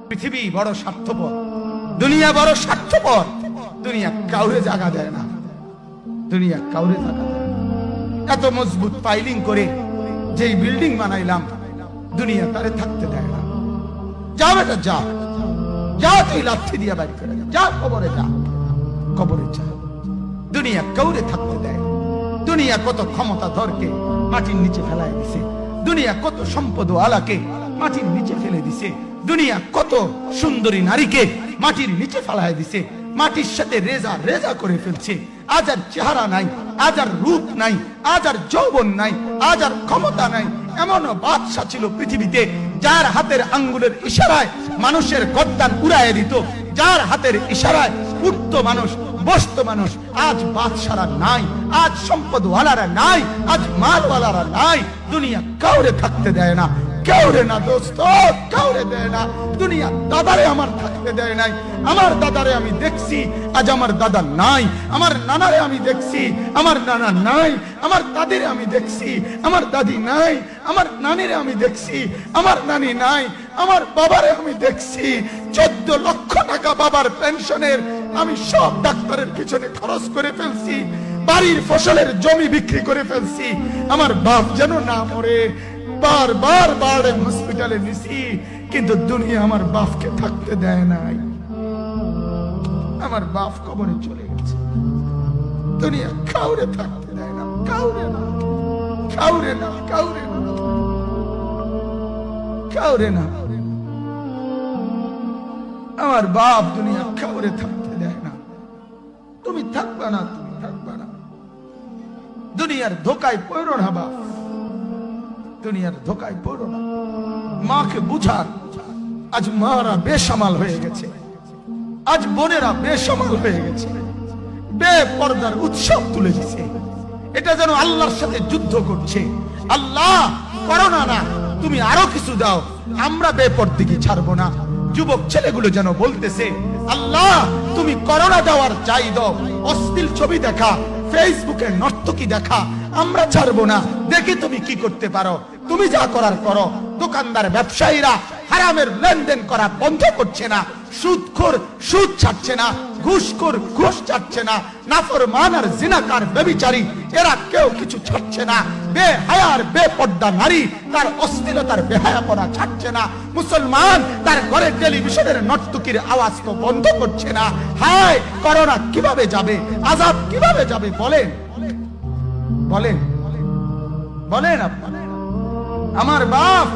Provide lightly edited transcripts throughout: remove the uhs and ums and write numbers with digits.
পৃথিবী বড় স্বার্থপর, দুনিয়া বড় স্বার্থপর। দুনিয়া কাউরে জায়গা দেয় না, দুনিয়া কাউরে জায়গা দেয় না। এত মজবুত পাইলিং করে যেই বিল্ডিং বানাইলাম, দুনিয়া তারে থাকতে দেয় না। যা বেটা যা, যা তুই লাথি দিয়া বাড়ি করে যা, কবরে যা, কবরে যা। দুনিয়া কাউরে থাকতে দেয় না। দুনিয়া কত ক্ষমতা ধরকে মাটির নিচে ফেলায় দিছে, দুনিয়া কত সম্পদ আলাকে মাটির নিচে ফেলে দিছে, দুনিয়া কত সুন্দরী নারীকে মাটির নিচে ফেলায় দিছে, মাটির সাথে রেজা রেজা করে ফেলছে। আজ আর চেহারা নাই, আজ আর রূপ নাই, আজ আর যৌবন নাই, আজ আর ক্ষমতা নাই। এমন বাদশা ছিল পৃথিবীতে যার হাতের আঙ্গুলের ইশারায় মানুষের গর্দান উড়াইয়া দিত, যার হাতের ইশারায় উঠত মানুষ, বসত মানুষ। আজ বাদশারা নাই, আজ সম্পদওয়ালারা নাই, আজ মালওয়ালারা নাই। দুনিয়া কাউরে থাকতে দেয় না, কাউরে না দোস্ত, কাউরে দেয় না। দুনিয়া দাদারে আমার থাকতে দেয় নাই। আমার দাদারে আমি দেখছি, আজ আমার দাদা নাই। আমার নানারে আমি দেখছি, আমার নানা নাই। আমার দাদিরে আমি দেখছি, আমার দাদি নাই। আমার নানিরে আমি দেখছি, আমার নানি নাই। আমার বাবারে আমি দেখছি, 14 লক্ষ টাকা বাবার পেনশনের আমি সব ডাক্তারের পিছনে খরচ করে ফেলছি, বাড়ির ফসলের জমি বিক্রি করে ফেলছি। আমার বাপ যেন না মরে বারবার বারে হসপিটালে নিছি, কিন্তু দুনিয়া আমার বাপকে থাকতে দেয় নাই। আমার বাপ কবরে চলে গেছে। দুনিয়া কাউরে থাকতে দেয় না, কাউরে না, কাউরে না, কাউরে না, কাউরে না। আমার বাপ দুনিয়া কাউরে থাকতে দেয় না। তুমি থাকবা না, তুমি থাকবা না। দুনিয়ার ধোকায় পড়ো না বাপ, দুনিয়ার ধোকায় পড়ো না। মাকে বুঝার, আজ মারা বেসামাল হয়ে গেছে, আজ বোনেরা বেসামাল হয়ে গেছে, বেপরদার উৎসব তুলে দিছে। এটা যেন আল্লাহর সাথে যুদ্ধ করছে। আল্লাহ করোনা না, তুমি আরো কিছু দাও, আমরা বেপরদিকে ছাড়বো না। যুবক ছেলেগুলো যেন বলতেছে, আল্লাহ তুমি করোনা দেওয়ার চাই দাও, অশ্লীল ছবি দেখা, ফেসবুকে নর্তকী দেখা আমরা ছাড়বো না। দেখি তুমি কি করতে পারো, তুমি যা করার করো। দোকানদার ব্যবসায়ীরা হারামের লেনদেন করা বন্ধ করছে না, সুদখোর সুদ ছাড়ছে না, ঘুষখোর ঘুষ ছাড়ছে না, নাফরমান আর জিনাকার ব্যভিচারী এরা কেউ কিছু ছাড়ছে না। বেহায়ার বেপর্দা নারী তার অশ্লীলতার বেহায়াপনা ছাড়ছে না। মুসলমান তার ঘরের টেলিভিশনের নর্তকীর আওয়াজ তো বন্ধ করছে না। হায় করোনা কিভাবে যাবে, আযাব কিভাবে যাবে বলেন, বলেন, বলেন আপনারা। আমার বাপ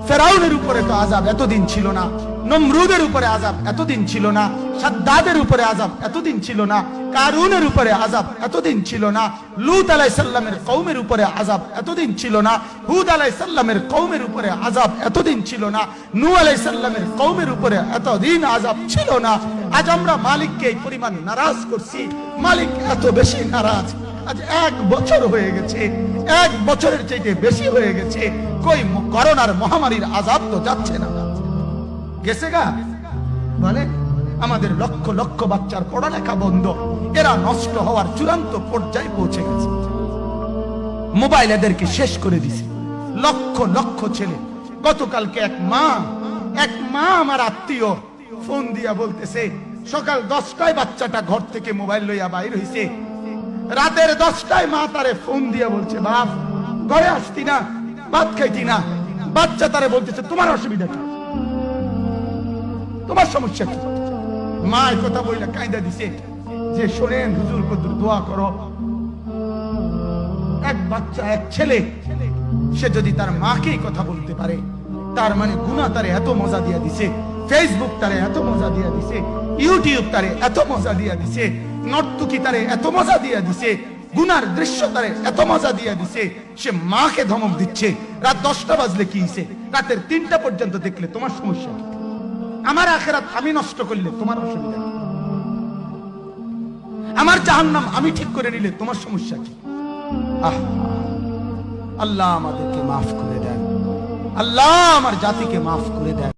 ফেরাউনের উপরে তো আযাব এতদিন ছিল না, নমরুদের উপরে আযাব এতদিন ছিল না, সাদ্দাদের উপরে আযাব এতদিন ছিল না, কারুনের উপরে আযাব এতদিন ছিল না, লূত আলাইহিস সালামের কওমের উপরে আযাব এতদিন ছিল না, হুদ আলাইহিস সালামের কওমের উপরে আযাব এতদিন ছিল না, নূহ আলাইহিস সালামের কওমের উপরে এতদিন আযাব ছিল না। আজ আমরা মালিককে এই পরিমাণ নারাজ করছি, মালিক এত বেশি নারাজ। আজ 1 বছর হয়ে গেছে, 1 বছরের চাইতে বেশি হয়ে গেছে, কই করোনার মহামারীর আযাব তো যাচ্ছে না, গেছে গা বলে। আমাদের লক্ষ লক্ষ বাচ্চার পড়ালেখা বন্ধ, এরা নষ্ট হওয়ার চূড়ান্ত পর্যায়ে পৌঁছে গেছে। মোবাইল এদেরকে শেষ করে দিছে। লক্ষ লক্ষ ছেলে। গতকালকে এক মা আমার আত্মীয় ফোন দিয়া বলতেছে, সকাল 10টায় বাচ্চাটা ঘর থেকে মোবাইল লইয়া বাইর হইছে, রাতের 10টায় মা তারে ফোন দিয়া বলছে, বাপ ঘরে আসতি না, ভাত খাইতি না। বাচ্চা তারে বলতেছে, তোমার অসুবিধা কি, তোমার সমস্যা কি? মা এই কথা বইলা কাঁদা দিছে যে, শোনেন হুজুর কদ্দুর দোয়া করো। এক বাচ্চা, এক ছেলে, সে যদি তার মাকে কথা বলতে পারে, তার মানে গুনাহ তারে এত মজা দিয়া দিছে, ফেসবুক তারে এত মজা দিয়া দিছে, ইউটিউব তারে এত মজা দিয়া দিছে, নর্তকী তারে এত মজা দিয়া দিছে, গুনার দৃশ্য তারে এত মজা দিয়া দিছে, সে মাকে ধমক দিচ্ছে। রাত 10টা বাজলে কি হইছে, রাতের 3টা পর্যন্ত দেখলে তোমার সমস্যা কি? আমার আখিরাত আমি নষ্ট করলে তোমার অসুবিধা কি? আমার জাহান্নাম আমি ঠিক করে নিলে তোমার সমস্যা কি? আল্লাহ আমাদেরকে মাফ করে দেন, আল্লাহ আমার জাতিকে মাফ করে দেন।